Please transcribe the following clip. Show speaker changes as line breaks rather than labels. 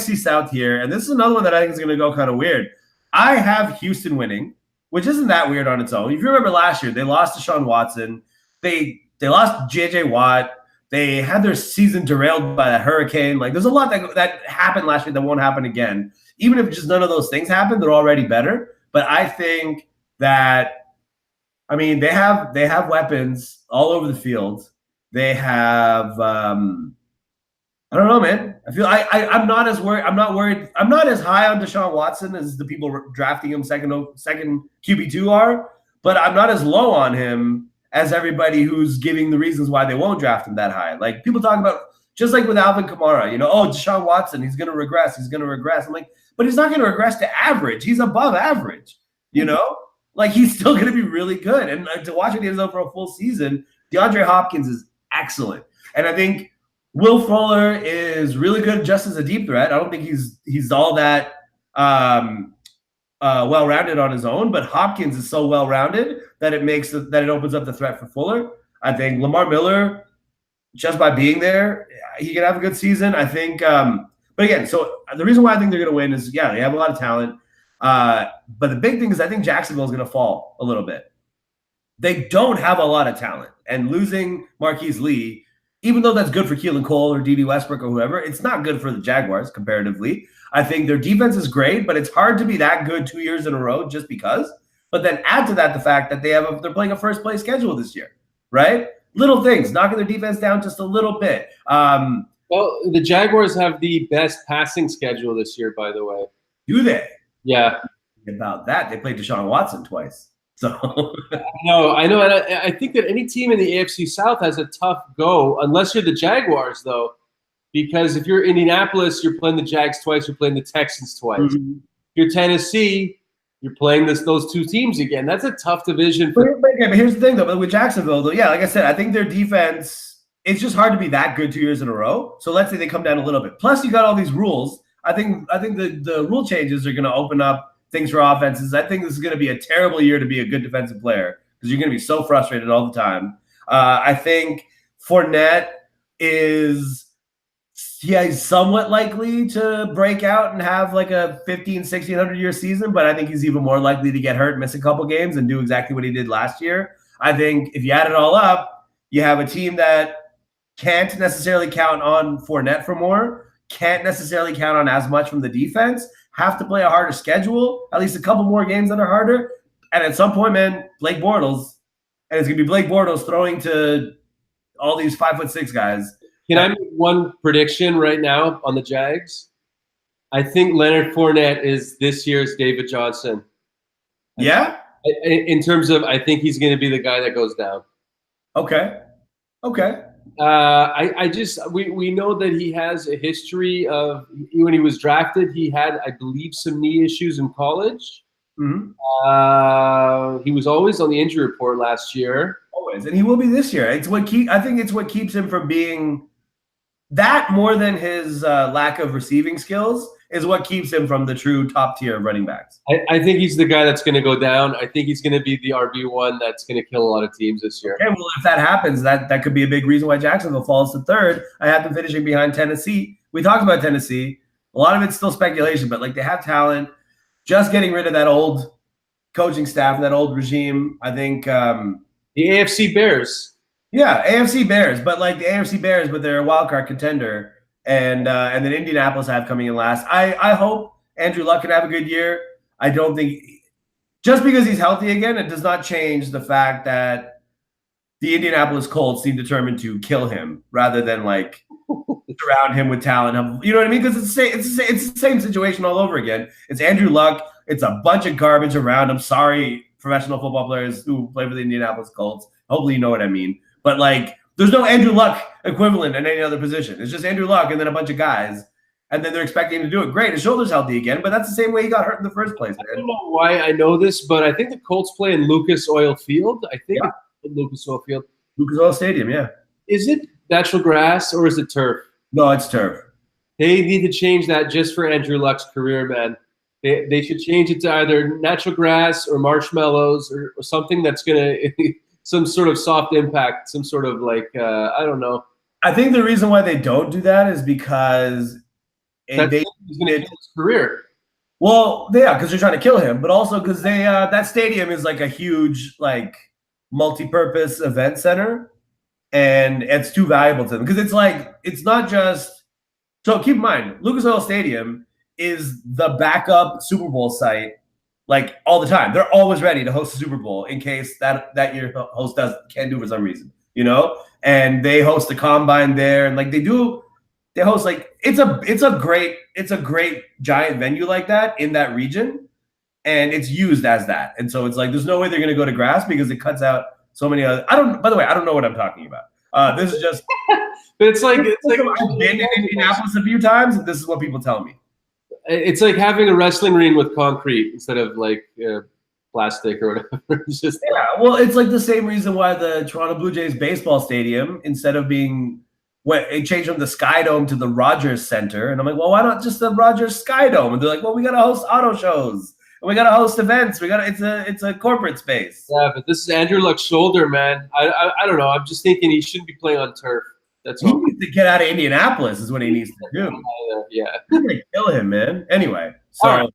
AFC South here, and this is another one that I think is going to go kind of weird. I have Houston winning, which isn't that weird on its own. If you remember last year, they lost to Deshaun Watson. They lost J.J. Watt. They had their season derailed by that hurricane. Like, there's a lot that happened last year that won't happen again. Even if just none of those things happen, they're already better. But I think that, I mean, they have weapons all over the field. They have, I don't know, man. I feel I'm not as worried. I'm not worried. I'm not as high on Deshaun Watson as the people drafting him second QB2 are, but I'm not as low on him as everybody who's giving the reasons why they won't draft him that high. Like, people talk about, just like with Alvin Kamara, oh, Deshaun Watson, he's going to regress. He's going to regress. I'm like, but he's not going to regress to average. He's above average, Like, he's still going to be really good. And to watch it over a full season, DeAndre Hopkins is excellent. And I think Will Fuller is really good just as a deep threat. I don't think he's all that well-rounded on his own, but Hopkins is so well-rounded that it opens up the threat for Fuller. I think Lamar Miller, just by being there, he can have a good season. I think, but again, so the reason why I think they're going to win is, they have a lot of talent. But the big thing is I think Jacksonville is going to fall a little bit. They don't have a lot of talent, and losing Marquise Lee, even though that's good for Keelan Cole or D.D. Westbrook or whoever, it's not good for the Jaguars comparatively. I think their defense is great, but it's hard to be that good 2 years in a row just because. But then add to that the fact that they're playing a first-place schedule this year, right? Little things, knocking their defense down just a little bit.
Well, the Jaguars have the best passing schedule this year, by the way.
Do they?
Yeah.
About that, they played Deshaun Watson twice. So
I know. And I think that any team in the AFC South has a tough go, unless you're the Jaguars, though. Because if you're Indianapolis, you're playing the Jags twice, you're playing the Texans twice. Mm-hmm. If you're Tennessee, you're playing those two teams again. That's a tough division.
But here's the thing, though. But with Jacksonville, though, like I said, I think their defense, it's just hard to be that good 2 years in a row. So let's say they come down a little bit. Plus, you got all these rules. I think the rule changes are going to open up things for offenses. I think this is going to be a terrible year to be a good defensive player because you're going to be so frustrated all the time. I think Fournette is he's somewhat likely to break out and have like a 1,600 year season, but I think he's even more likely to get hurt, miss a couple games, and do exactly what he did last year. I think if you add it all up, you have a team that can't necessarily count on Fournette for more, can't necessarily count on as much from the defense, have to play a harder schedule, at least a couple more games that are harder. And at some point, man, Blake Bortles, and it's going to be Blake Bortles throwing to all these 5'6" guys.
Can I make one prediction right now on the Jags? I think Leonard Fournette is this year's David Johnson.
Yeah?
In terms of, I think he's going to be the guy that goes down.
Okay.
We know that he has a history of, when he was drafted, he had, I believe, some knee issues in college. Mm-hmm. He was always on the injury report last year.
Always, and he will be this year. I think it's what keeps him from being that, more than his lack of receiving skills, is what keeps him from the true top tier of running backs.
I think he's the guy that's going to go down. I think he's going to be the RB1 that's going to kill a lot of teams this year.
Okay, well, if that happens, that could be a big reason why Jacksonville falls to third. I have them finishing behind Tennessee. We talked about Tennessee. A lot of it's still speculation, but like, they have talent. Just getting rid of that old coaching staff, that old regime, I think.
The AFC Bears.
Yeah, AFC Bears, but like the AFC Bears, but they're a wild card contender, and then Indianapolis I have coming in last. I hope Andrew Luck can have a good year. I don't think just because he's healthy again, it does not change the fact that the Indianapolis Colts seem determined to kill him rather than like surround him with talent. You know what I mean? Because it's the same situation all over again. It's Andrew Luck. It's a bunch of garbage around him. Sorry, professional football players who play for the Indianapolis Colts. Hopefully you know what I mean. But, like, there's no Andrew Luck equivalent in any other position. It's just Andrew Luck and then a bunch of guys. And then they're expecting him to do it. Great. His shoulder's healthy again, but that's the same way he got hurt in the first place, man.
I don't know why I know this, but I think the Colts play in Lucas Oil Field. I think it's in Lucas Oil Field.
Lucas Oil Stadium, yeah.
Is it natural grass or is it turf?
No, it's turf.
They need to change that just for Andrew Luck's career, man. They should change it to either natural grass or marshmallows or something that's going to – some sort of soft impact, some sort of like, I don't know.
I think the reason why they don't do that is because And
he's going to end his career.
Well, yeah, because they're trying to kill him, but also because they that stadium is like a huge like multi-purpose event center, and it's too valuable to them because it's not just. So keep in mind, Lucas Oil Stadium is the backup Super Bowl site, like all the time. They're always ready to host a Super Bowl in case that year host can't do it for some reason, you know. And they host the combine there, and like they host like it's a great giant venue like that in that region, and it's used as that. And so it's like there's no way they're gonna go to grass because it cuts out so many other. By the way, I don't know what I'm talking about. This is just.
But it's like
I've been in Indianapolis a few times, and this is what people tell me.
It's like having a wrestling ring with concrete instead of like plastic or whatever. It's just
well, it's like the same reason why the Toronto Blue Jays baseball stadium, instead of being it changed from the Sky Dome to the Rogers Center, and I'm like, well, why not just the Rogers Sky Dome? And they're like, well, we got to host auto shows. And we got to host events. It's a corporate space.
Yeah, but this is Andrew Luck's shoulder, man. I don't know. I'm just thinking he shouldn't be playing on turf. That's all.
He needs to get out of Indianapolis is what he needs to do.
Yeah.
They're gonna kill him, man. Anyway, so